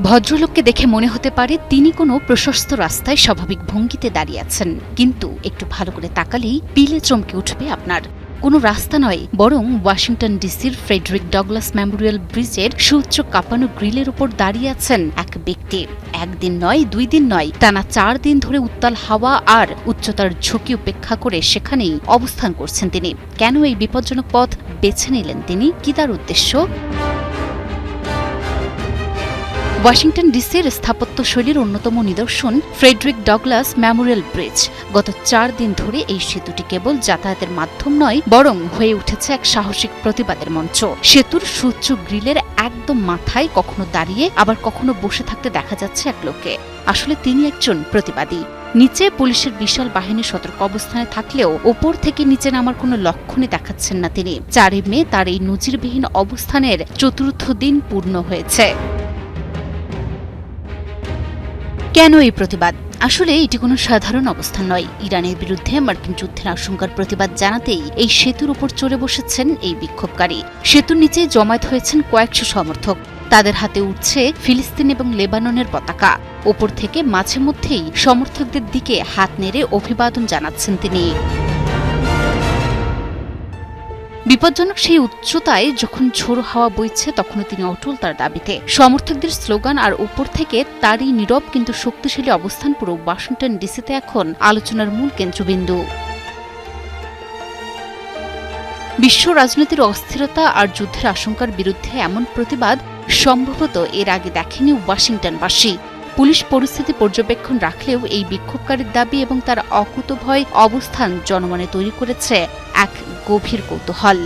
ভদ্রলোককে দেখে মনে হতে পারে তিনি কোনো প্রশস্ত রাস্তায় স্বাভাবিক ভঙ্গিতে দাঁড়িয়ে আছেন, কিন্তু একটু ভালো করে তাকালেই পিলে চমকে উঠবে আপনার। কোনো রাস্তা নয়, বরং ওয়াশিংটন ডিসির ফ্রেডরিক ডগলাস মেমোরিয়াল ব্রিজের সুউচ্চ কাঁপানো গ্রিলের উপর দাঁড়িয়ে আছেন এক ব্যক্তি। একদিন নয়, 2 দিন নয়, টানা 4 দিন ধরে উত্তাল হাওয়া আর উচ্চতার ঝুঁকি উপেক্ষা করে সেখানেই অবস্থান করছেন তিনি। কেন এই বিপজ্জনক পথ বেছে নিলেন তিনি? কি তার উদ্দেশ্য? ওয়াশিংটন ডিসির স্থাপত্যশৈলীর অন্যতম নিদর্শন ফ্রেডরিক ডগলাস মেমোরিয়াল ব্রিজ। গত 4 দিন ধরে এই সেতুটি কেবল যাতায়াতের মাধ্যম নয়, বরং হয়ে উঠেছে এক সাহসিক প্রতিবাদের মঞ্চ। সেতুর সুউচ্চ গ্রিলের একদম মাথায় কখনো দাঁড়িয়ে আবার কখনো বসে থাকতে দেখা যাচ্ছে এক লোককে। আসলে তিনি একজন প্রতিবাদী। নিচে পুলিশের বিশাল বাহিনী সতর্ক অবস্থানে থাকলেও ওপর থেকে নিচে নামার কোনো লক্ষণই দেখাচ্ছেন না তিনি। 4 মে তার এই নজিরবিহীন অবস্থানের 4র্থ দিন পূর্ণ হয়েছে। কেন এই প্রতিবাদ? আসলে এটি কোনো সাধারণ অবস্থান নয়। ইরানের বিরুদ্ধে মার্কিন যুদ্ধের আশঙ্কার প্রতিবাদ জানাতেই এই সেতুর উপর চড়ে বসেছেন এই বিক্ষোভকারী। সেতুর নিচে জমায়েত হয়েছেন কয়েকশো সমর্থক। তাদের হাতে উঠছে ফিলিস্তিন এবং লেবাননের পতাকা। ওপর থেকে মাঝে মধ্যেই সমর্থকদের দিকে হাত নেড়ে অভিবাদন জানাচ্ছেন তিনি। বিপজ্জনক সেই উচ্চতায় যখন ঝোড়ো হাওয়া বইছে, তখনও তিনি অটল তার দাবিতে। সমর্থকদের স্লোগান আর উপর থেকে তারই নীরব কিন্তু শক্তিশালী অবস্থান পুরো ওয়াশিংটন ডিসিতে এখন আলোচনার মূল কেন্দ্রবিন্দু। বিশ্ব রাজনীতির অস্থিরতা আর যুদ্ধের আশঙ্কার বিরুদ্ধে এমন প্রতিবাদ সম্ভবত এর আগে দেখেনি ওয়াশিংটনবাসী। পুলিশ পরিস্থিতি পর্যবেক্ষণ রাখলেও এই বিক্ষোভকারীর দাবি এবং তার অকুতোভয় অবস্থান জনমনে তৈরি করেছে এক গভীর কৌতূহল।